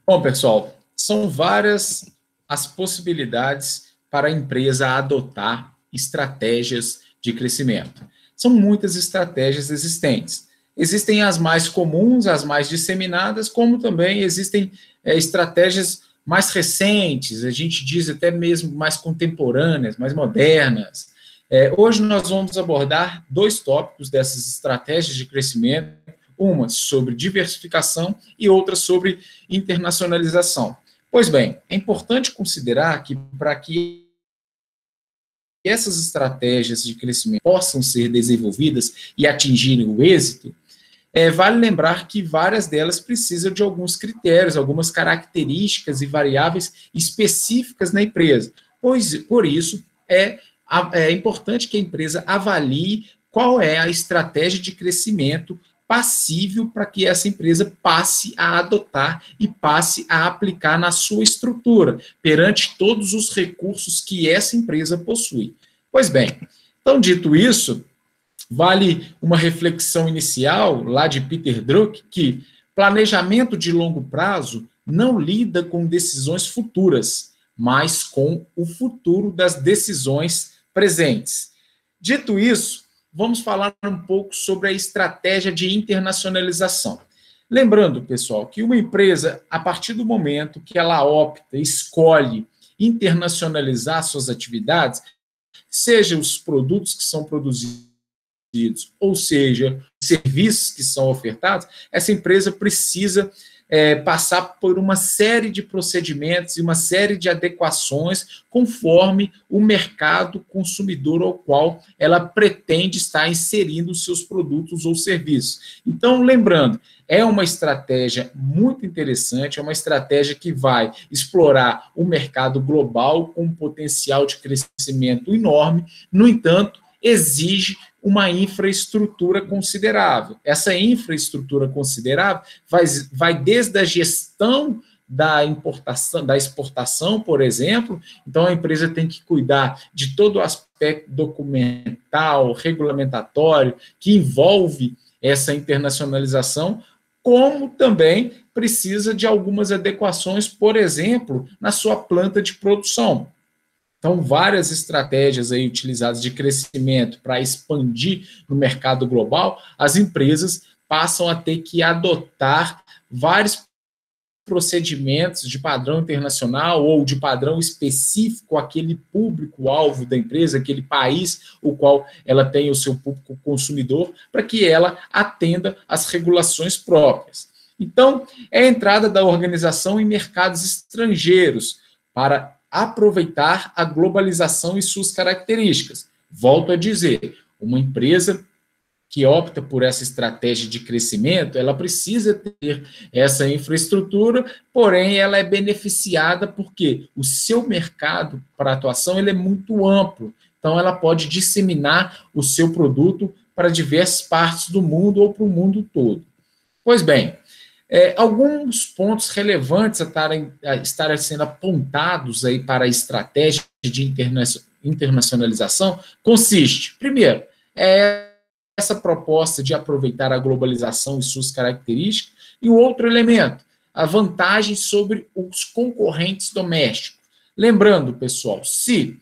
Bom, pessoal, são várias as possibilidades para a empresa adotar estratégias de crescimento. São muitas estratégias existentes. Existem as mais comuns, as mais disseminadas, como também existem estratégias mais recentes, a gente diz até mesmo mais contemporâneas, mais modernas. Hoje nós vamos abordar dois tópicos dessas estratégias de crescimento, uma sobre diversificação e outra sobre internacionalização. Pois bem, é importante considerar que para que essas estratégias de crescimento possam ser desenvolvidas e atingirem o êxito, vale lembrar que várias delas precisam de alguns critérios, algumas características e variáveis específicas na empresa. Por isso, é importante que a empresa avalie qual é a estratégia de crescimento passível para que essa empresa passe a adotar e passe a aplicar na sua estrutura, perante todos os recursos que essa empresa possui. Pois bem, então, dito isso, vale uma reflexão inicial, lá de Peter Drucker, que planejamento de longo prazo não lida com decisões futuras, mas com o futuro das decisões presentes. Dito isso, vamos falar um pouco sobre a estratégia de internacionalização. Lembrando, pessoal, que uma empresa, a partir do momento que ela opta, escolhe internacionalizar suas atividades, seja os produtos que são produzidos, ou seja, serviços que são ofertados, essa empresa precisa passar por uma série de procedimentos e uma série de adequações conforme o mercado consumidor ao qual ela pretende estar inserindo os seus produtos ou serviços. Então, lembrando, é uma estratégia muito interessante, é uma estratégia que vai explorar o mercado global com um potencial de crescimento enorme, no entanto, exige uma infraestrutura considerável. Essa infraestrutura considerável vai desde a gestão da importação, da exportação, por exemplo. Então, a empresa tem que cuidar de todo o aspecto documental, regulamentatório, que envolve essa internacionalização, como também precisa de algumas adequações, por exemplo, na sua planta de produção. Então, várias estratégias aí utilizadas de crescimento para expandir no mercado global, as empresas passam a ter que adotar vários procedimentos de padrão internacional ou de padrão específico àquele público-alvo da empresa, aquele país o qual ela tem o seu público consumidor, para que ela atenda às regulações próprias. Então, é a entrada da organização em mercados estrangeiros para aproveitar a globalização e suas características. Volto a dizer, uma empresa que opta por essa estratégia de crescimento, ela precisa ter essa infraestrutura, porém ela é beneficiada porque o seu mercado para atuação ele é muito amplo, então ela pode disseminar o seu produto para diversas partes do mundo ou para o mundo todo. Pois bem, alguns pontos relevantes a estarem sendo apontados aí para a estratégia de internacionalização consiste, primeiro, essa proposta de aproveitar a globalização e suas características, e o outro elemento, a vantagem sobre os concorrentes domésticos. Lembrando, pessoal, se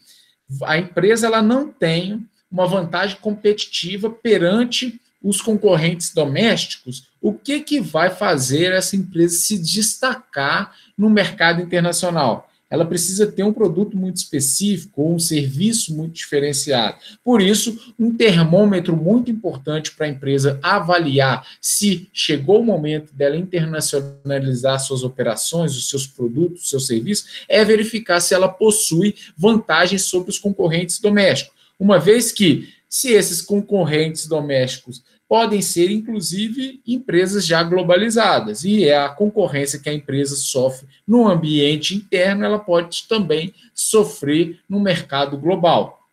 a empresa ela não tem uma vantagem competitiva perante os concorrentes domésticos, o que vai fazer essa empresa se destacar no mercado internacional? Ela precisa ter um produto muito específico ou um serviço muito diferenciado. Por isso, um termômetro muito importante para a empresa avaliar se chegou o momento dela internacionalizar suas operações, os seus produtos, os seus serviços, é verificar se ela possui vantagens sobre os concorrentes domésticos. Uma vez que, se esses concorrentes domésticos podem ser, inclusive, empresas já globalizadas, e é a concorrência que a empresa sofre no ambiente interno, ela pode também sofrer no mercado global.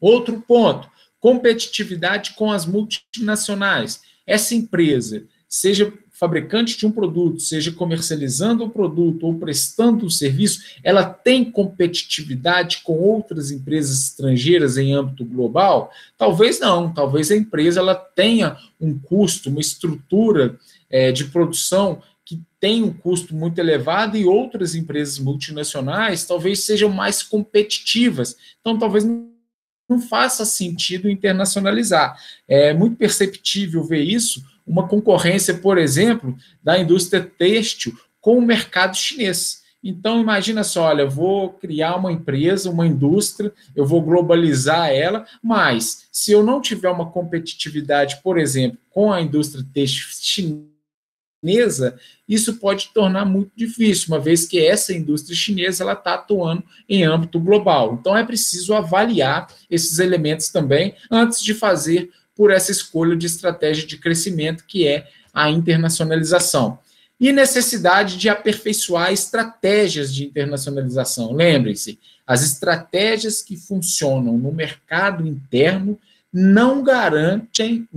Outro ponto, competitividade com as multinacionais. Essa empresa, seja fabricante de um produto, seja comercializando o produto ou prestando o serviço, ela tem competitividade com outras empresas estrangeiras em âmbito global? Talvez não, talvez a empresa ela tenha um custo, uma estrutura de produção que tem um custo muito elevado e outras empresas multinacionais talvez sejam mais competitivas. Então, talvez não faça sentido internacionalizar. É muito perceptível ver isso, uma concorrência, por exemplo, da indústria têxtil com o mercado chinês. Então, imagina só, olha, eu vou criar uma empresa, uma indústria, eu vou globalizar ela, mas se eu não tiver uma competitividade, por exemplo, com a indústria têxtil chinesa, isso pode tornar muito difícil, uma vez que essa indústria chinesa ela está atuando em âmbito global. Então, é preciso avaliar esses elementos também antes de fazer por essa escolha de estratégia de crescimento, que é a internacionalização. E necessidade de aperfeiçoar estratégias de internacionalização. Lembrem-se, as estratégias que funcionam no mercado interno não garantem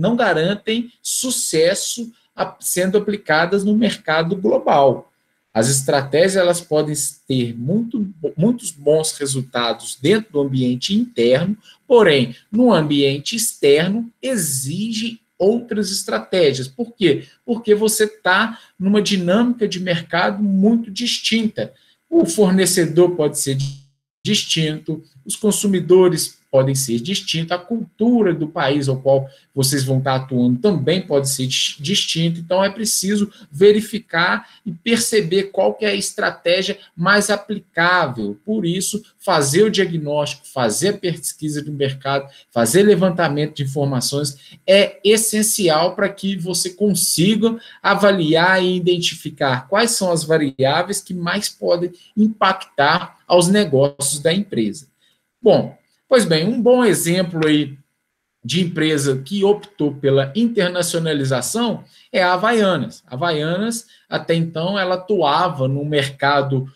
sucesso sendo aplicadas no mercado global. As estratégias elas podem ter muitos bons resultados dentro do ambiente interno, porém, no ambiente externo, exige outras estratégias. Por quê? Porque você está numa dinâmica de mercado muito distinta. O fornecedor pode ser distinto, os consumidores podem ser distintos, a cultura do país ao qual vocês vão estar atuando também pode ser distinta, então é preciso verificar e perceber qual que é a estratégia mais aplicável. Por isso, fazer o diagnóstico, fazer a pesquisa do mercado, fazer levantamento de informações é essencial para que você consiga avaliar e identificar quais são as variáveis que mais podem impactar aos negócios da empresa. Bom, pois bem, um bom exemplo aí de empresa que optou pela internacionalização é a Havaianas. A Havaianas, até então, ela atuava no mercado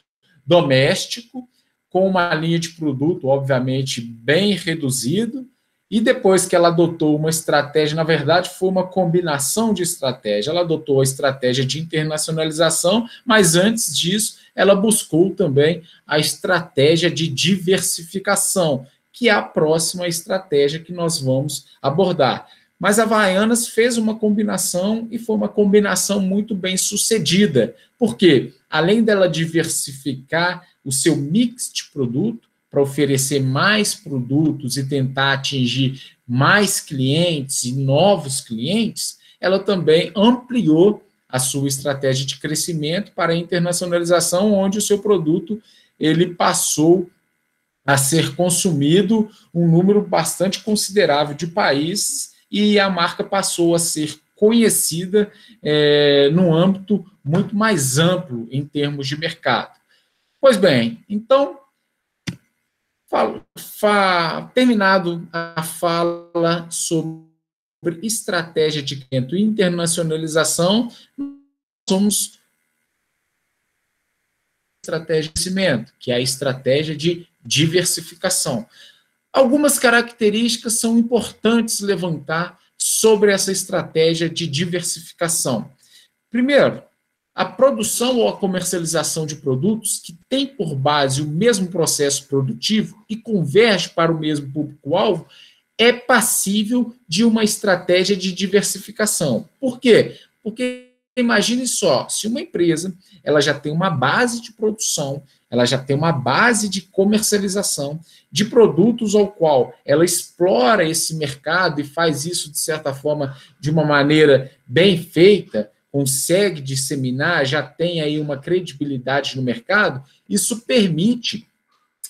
doméstico, com uma linha de produto, obviamente, bem reduzido, e depois que ela adotou uma estratégia, na verdade, foi uma combinação de estratégia. Ela adotou a estratégia de internacionalização, mas antes disso, ela buscou também a estratégia de diversificação, que é a próxima estratégia que nós vamos abordar. Mas a Havaianas fez uma combinação e foi uma combinação muito bem sucedida. Por quê? Além dela diversificar o seu mix de produto, para oferecer mais produtos e tentar atingir mais clientes e novos clientes, ela também ampliou a sua estratégia de crescimento para a internacionalização, onde o seu produto ele passou a ser consumido um número bastante considerável de países e a marca passou a ser conhecida num âmbito muito mais amplo em termos de mercado. Pois bem, então, terminado a fala sobre estratégia de crescimento e internacionalização, somos estratégia de crescimento, que é a estratégia de diversificação. Algumas características são importantes levantar sobre essa estratégia de diversificação. Primeiro, a produção ou a comercialização de produtos que tem por base o mesmo processo produtivo e converge para o mesmo público-alvo é passível de uma estratégia de diversificação. Por quê? Porque imagine só, se uma empresa ela já tem uma base de produção, ela já tem uma base de comercialização de produtos ao qual ela explora esse mercado e faz isso, de certa forma, de uma maneira bem feita, consegue disseminar, já tem aí uma credibilidade no mercado, isso permite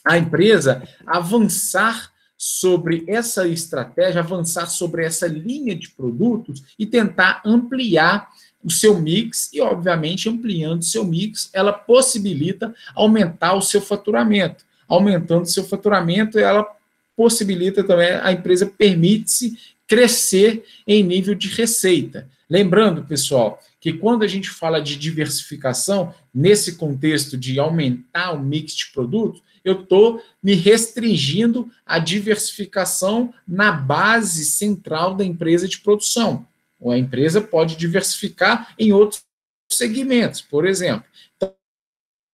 a empresa avançar sobre essa estratégia, avançar sobre essa linha de produtos e tentar ampliar o seu mix e, obviamente, ampliando o seu mix, ela possibilita aumentar o seu faturamento. Aumentando o seu faturamento, ela possibilita também, a empresa permite-se crescer em nível de receita. Lembrando, pessoal, que quando a gente fala de diversificação, nesse contexto de aumentar o mix de produtos, eu estou me restringindo à diversificação na base central da empresa de produção. Ou a empresa pode diversificar em outros segmentos, por exemplo.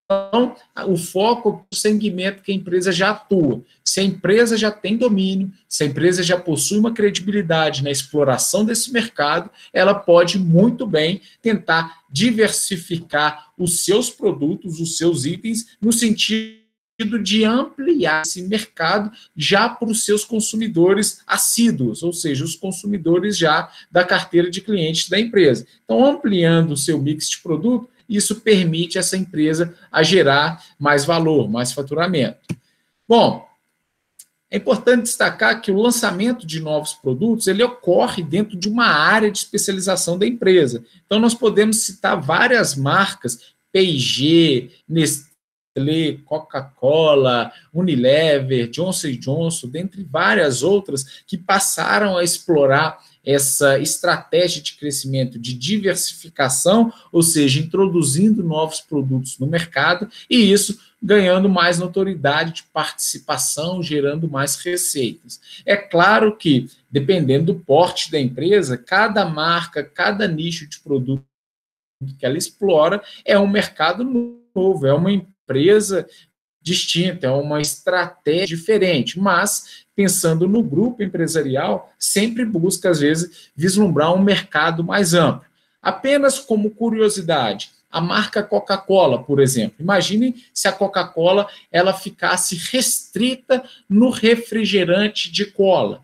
Então, o foco é o segmento que a empresa já atua. Se a empresa já tem domínio, se a empresa já possui uma credibilidade na exploração desse mercado, ela pode muito bem tentar diversificar os seus produtos, os seus itens, no sentido de ampliar esse mercado já para os seus consumidores assíduos, ou seja, os consumidores já da carteira de clientes da empresa. Então, ampliando o seu mix de produto, isso permite essa empresa a gerar mais valor, mais faturamento. Bom, é importante destacar que o lançamento de novos produtos ele ocorre dentro de uma área de especialização da empresa. Então, nós podemos citar várias marcas, P&G, Nestlé, Coca-Cola, Unilever, Johnson & Johnson, dentre várias outras que passaram a explorar essa estratégia de crescimento, de diversificação, ou seja, introduzindo novos produtos no mercado, e isso ganhando mais notoriedade de participação, gerando mais receitas. É claro que, dependendo do porte da empresa, cada marca, cada nicho de produto que ela explora é um mercado novo, é uma empresa distinta, é uma estratégia diferente, mas pensando no grupo empresarial, sempre busca, às vezes, vislumbrar um mercado mais amplo. Apenas como curiosidade, a marca Coca-Cola, por exemplo. Imaginem se a Coca-Cola ela ficasse restrita no refrigerante de cola.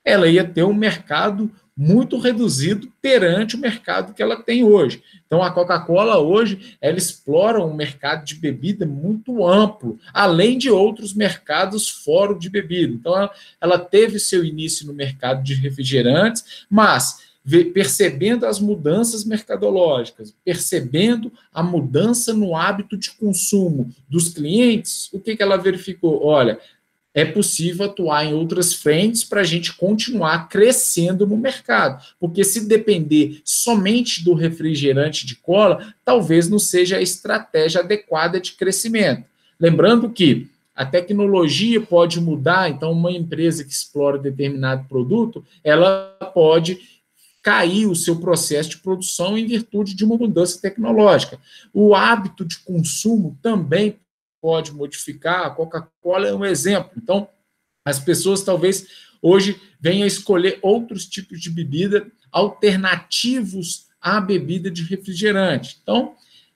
Ela ia ter um mercado muito reduzido perante o mercado que ela tem hoje. Então, a Coca-Cola hoje, ela explora um mercado de bebida muito amplo, além de outros mercados fora de bebida. Então, ela teve seu início no mercado de refrigerantes, mas percebendo as mudanças mercadológicas, percebendo a mudança no hábito de consumo dos clientes, o que ela verificou? Olha, é possível atuar em outras frentes para a gente continuar crescendo no mercado. Porque se depender somente do refrigerante de cola, talvez não seja a estratégia adequada de crescimento. Lembrando que a tecnologia pode mudar, então uma empresa que explora determinado produto, ela pode cair o seu processo de produção em virtude de uma mudança tecnológica. O hábito de consumo também pode modificar, a Coca-Cola é um exemplo. Então, as pessoas talvez hoje venham a escolher outros tipos de bebida alternativos à bebida de refrigerante. Então,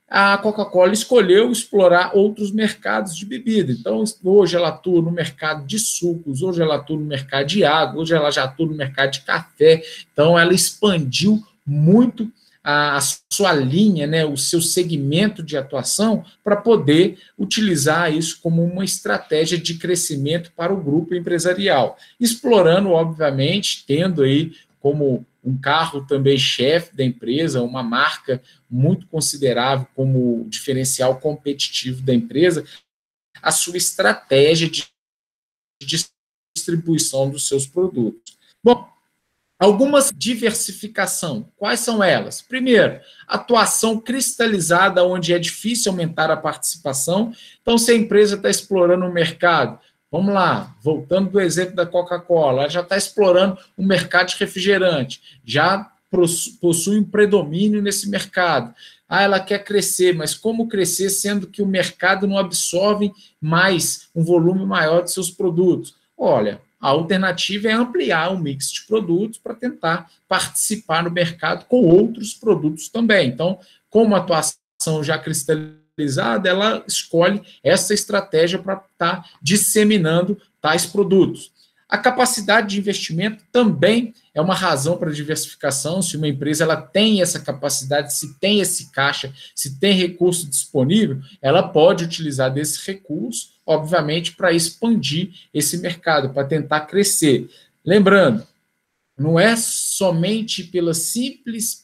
a Coca-Cola escolheu explorar outros mercados de bebida. Então, hoje ela atua no mercado de sucos, hoje ela atua no mercado de água, hoje ela já atua no mercado de café. Então, ela expandiu muito a sua linha, né, o seu segmento de atuação, para poder utilizar isso como uma estratégia de crescimento para o grupo empresarial, explorando, obviamente, tendo aí como um carro também chefe da empresa, uma marca muito considerável como diferencial competitivo da empresa, a sua estratégia de distribuição dos seus produtos. Bom, algumas diversificação, quais são elas? Primeiro, atuação cristalizada, onde é difícil aumentar a participação. Então, se a empresa está explorando o mercado, vamos lá, voltando do exemplo da Coca-Cola, ela já está explorando o mercado de refrigerante, já possui um predomínio nesse mercado. Ah, ela quer crescer, mas como crescer sendo que o mercado não absorve mais um volume maior de seus produtos? Olha, a alternativa é ampliar o mix de produtos para tentar participar no mercado com outros produtos também. Então, como a atuação já cristalizada, ela escolhe essa estratégia para estar disseminando tais produtos. A capacidade de investimento também é uma razão para diversificação. Se uma empresa ela tem essa capacidade, se tem esse caixa, se tem recurso disponível, ela pode utilizar desse recurso, obviamente, para expandir esse mercado, para tentar crescer. Lembrando, não é somente pelo simples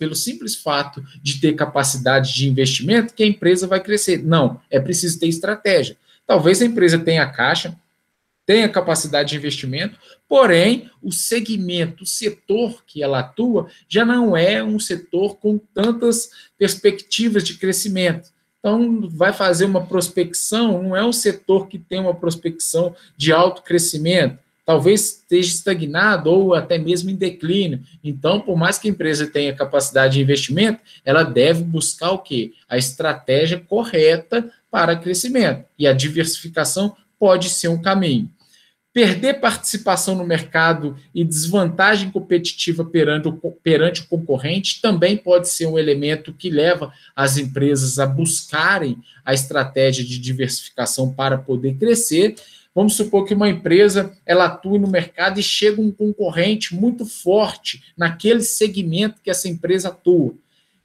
fato de ter capacidade de investimento que a empresa vai crescer. Não, é preciso ter estratégia. Talvez a empresa tenha caixa, tenha capacidade de investimento, porém, o segmento, o setor que ela atua, já não é um setor com tantas perspectivas de crescimento. Então, vai fazer uma prospecção, não é um setor que tem uma prospecção de alto crescimento. talvez esteja estagnado ou até mesmo em declínio. Então, por mais que a empresa tenha capacidade de investimento, ela deve buscar o quê? A estratégia correta para crescimento. E a diversificação pode ser um caminho. Perder participação no mercado e desvantagem competitiva perante o concorrente também pode ser um elemento que leva as empresas a buscarem a estratégia de diversificação para poder crescer. Vamos supor que uma empresa ela atue no mercado e chega um concorrente muito forte naquele segmento que essa empresa atua.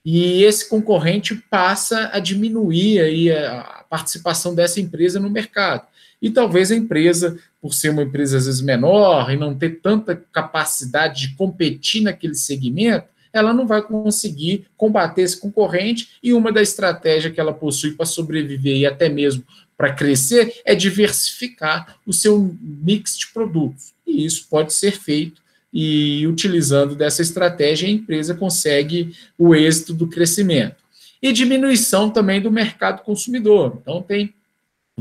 E esse concorrente passa a diminuir aí a participação dessa empresa no mercado. E talvez a empresa, por ser uma empresa às vezes menor e não ter tanta capacidade de competir naquele segmento, ela não vai conseguir combater esse concorrente, e uma das estratégias que ela possui para sobreviver e até mesmo para crescer é diversificar o seu mix de produtos. E isso pode ser feito, e utilizando dessa estratégia a empresa consegue o êxito do crescimento. E diminuição também do mercado consumidor. Então tem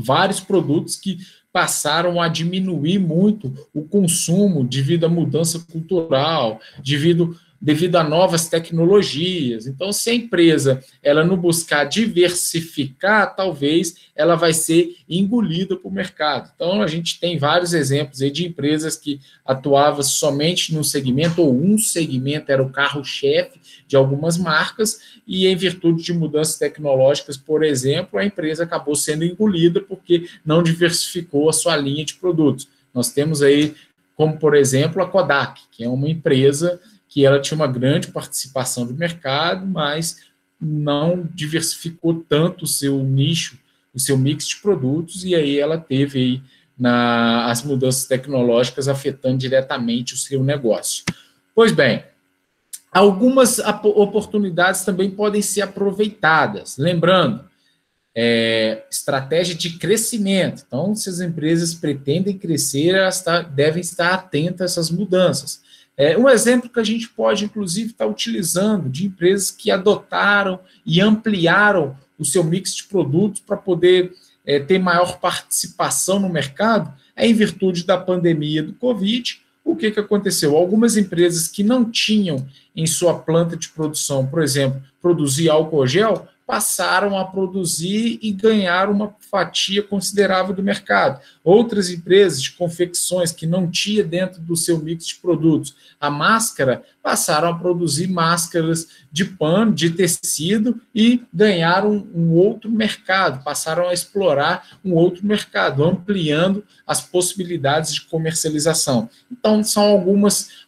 vários produtos que passaram a diminuir muito o consumo devido à mudança cultural, devido a novas tecnologias. Então, se a empresa ela não buscar diversificar, talvez ela vai ser engolida por mercado. Então, a gente tem vários exemplos aí de empresas que atuavam somente num segmento, ou um segmento era o carro-chefe de algumas marcas, e em virtude de mudanças tecnológicas, por exemplo, a empresa acabou sendo engolida porque não diversificou a sua linha de produtos. Nós temos aí, como por exemplo, a Kodak, que é uma empresa que ela tinha uma grande participação do mercado, mas não diversificou tanto o seu nicho, o seu mix de produtos, e aí ela teve aí as mudanças tecnológicas afetando diretamente o seu negócio. Pois bem, algumas oportunidades também podem ser aproveitadas. Lembrando, estratégia de crescimento. Então, se as empresas pretendem crescer, elas devem estar atentas a essas mudanças. Um exemplo que a gente pode, inclusive, estar utilizando de empresas que adotaram e ampliaram o seu mix de produtos para poder ter maior participação no mercado, em virtude da pandemia do Covid. O que aconteceu? Algumas empresas que não tinham em sua planta de produção, por exemplo, produzir álcool gel, passaram a produzir e ganhar uma fatia considerável do mercado. Outras empresas de confecções que não tinha dentro do seu mix de produtos a máscara, passaram a produzir máscaras de pano, de tecido, e ganharam um outro mercado, passaram a explorar um outro mercado, ampliando as possibilidades de comercialização. Então, são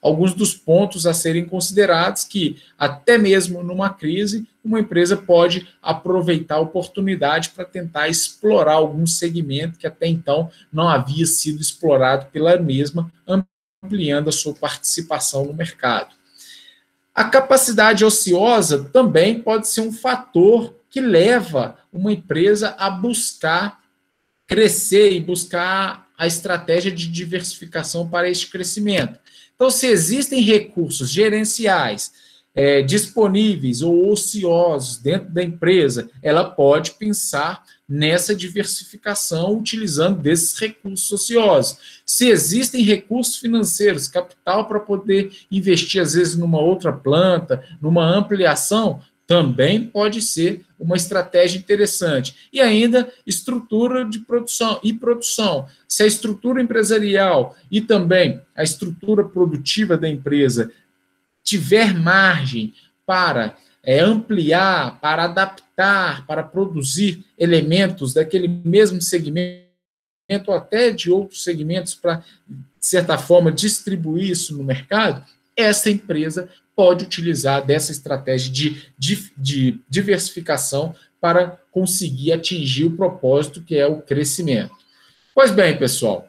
alguns dos pontos a serem considerados que, até mesmo numa crise, uma empresa pode aproveitar a oportunidade para tentar explorar algum segmento que até então não havia sido explorado pela mesma, ampliando a sua participação no mercado. A capacidade ociosa também pode ser um fator que leva uma empresa a buscar crescer e buscar a estratégia de diversificação para este crescimento. Então, se existem recursos gerenciais disponíveis ou ociosos dentro da empresa, ela pode pensar nessa diversificação utilizando desses recursos ociosos. Se existem recursos financeiros, capital para poder investir, às vezes, numa outra planta, numa ampliação, também pode ser uma estratégia interessante. E ainda, estrutura de produção e produção. Se a estrutura empresarial e também a estrutura produtiva da empresa tiver margem para ampliar, para adaptar, para produzir elementos daquele mesmo segmento, ou até de outros segmentos, para, de certa forma, distribuir isso no mercado, essa empresa pode utilizar dessa estratégia de diversificação para conseguir atingir o propósito, que é o crescimento. Pois bem, pessoal,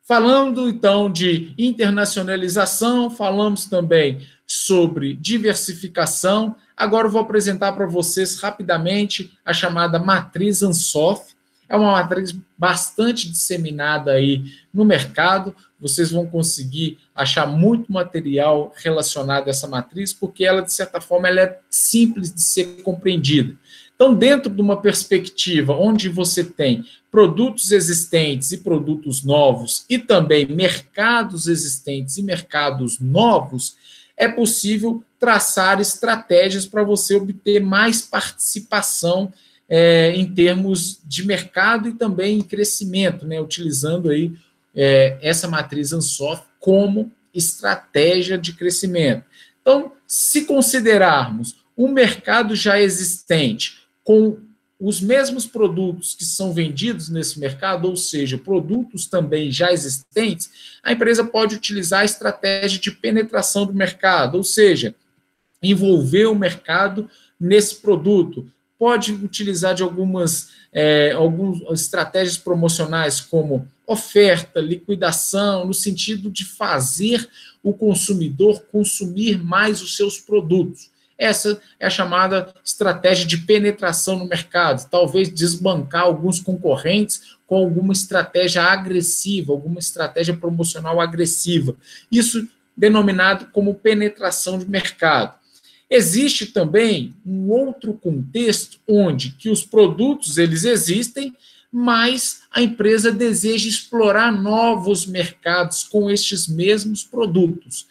falando então de internacionalização, falamos também sobre diversificação. Agora eu vou apresentar para vocês rapidamente a chamada matriz Ansoff. É uma matriz bastante disseminada aí no mercado. Vocês vão conseguir achar muito material relacionado a essa matriz, porque ela, de certa forma, ela é simples de ser compreendida. Então, dentro de uma perspectiva onde você tem produtos existentes e produtos novos, e também mercados existentes e mercados novos, é possível traçar estratégias para você obter mais participação em termos de mercado e também em crescimento, né? Utilizando aí essa matriz Ansoff como estratégia de crescimento. Então, se considerarmos um mercado já existente com os mesmos produtos que são vendidos nesse mercado, ou seja, produtos também já existentes, a empresa pode utilizar a estratégia de penetração do mercado, ou seja, envolver o mercado nesse produto. Pode utilizar de algumas estratégias promocionais, como oferta, liquidação, no sentido de fazer o consumidor consumir mais os seus produtos. Essa é a chamada estratégia de penetração no mercado, talvez desbancar alguns concorrentes com alguma estratégia agressiva, alguma estratégia promocional agressiva. Isso denominado como penetração de mercado. Existe também um outro contexto onde que os produtos eles existem, mas a empresa deseja explorar novos mercados com estes mesmos produtos.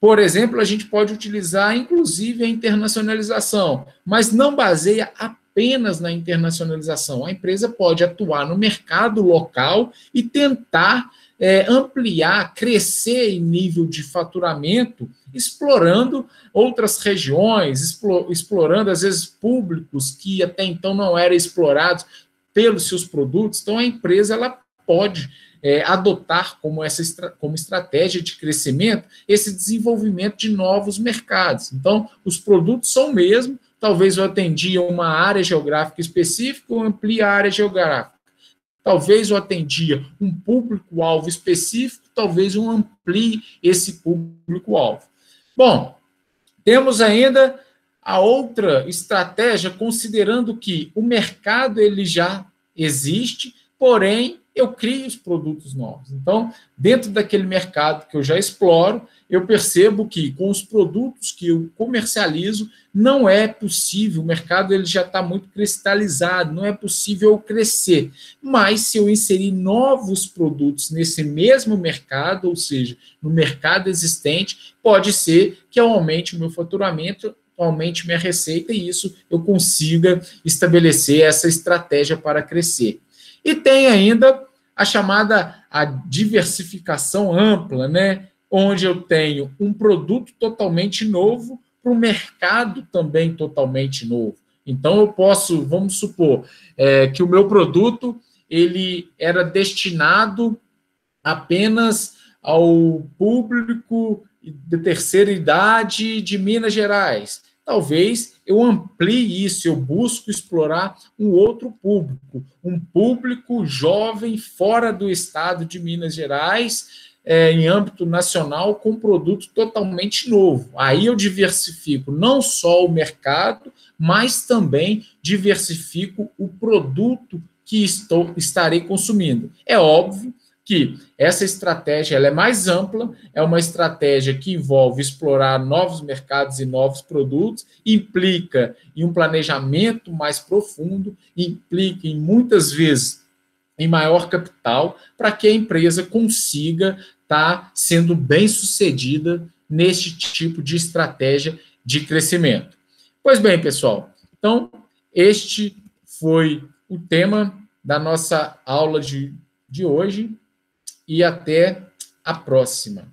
Por exemplo, a gente pode utilizar, inclusive, a internacionalização, mas não baseia apenas na internacionalização. A empresa pode atuar no mercado local e tentar ampliar, crescer em nível de faturamento, explorando outras regiões, explorando, às vezes, públicos que até então não eram explorados pelos seus produtos. Então, a empresa ela pode adotar como estratégia de crescimento esse desenvolvimento de novos mercados. Então, os produtos são o mesmo, talvez eu atendia uma área geográfica específica ou amplie a área geográfica. Talvez eu atendia um público-alvo específico, talvez eu amplie esse público-alvo. Bom, temos ainda a outra estratégia, considerando que o mercado ele já existe, porém, eu crio os produtos novos. Então, dentro daquele mercado que eu já exploro, eu percebo que com os produtos que eu comercializo, não é possível, o mercado ele já está muito cristalizado, não é possível eu crescer. Mas se eu inserir novos produtos nesse mesmo mercado, ou seja, no mercado existente, pode ser que eu aumente o meu faturamento, aumente minha receita e isso eu consiga estabelecer essa estratégia para crescer. E tem ainda a chamada diversificação ampla, né? Onde eu tenho um produto totalmente novo para um mercado também totalmente novo. Então, eu posso, vamos supor, que o meu produto ele era destinado apenas ao público de terceira idade de Minas Gerais. Talvez eu amplie isso, eu busco explorar um outro público, um público jovem fora do estado de Minas Gerais, em âmbito nacional, com um produto totalmente novo. Aí eu diversifico não só o mercado, mas também diversifico o produto que estarei consumindo. É óbvio que essa estratégia ela é mais ampla, é uma estratégia que envolve explorar novos mercados e novos produtos, implica em um planejamento mais profundo, implica em, muitas vezes, em maior capital, para que a empresa consiga estar sendo bem-sucedida neste tipo de estratégia de crescimento. Pois bem, pessoal, então, este foi o tema da nossa aula de hoje, e até a próxima.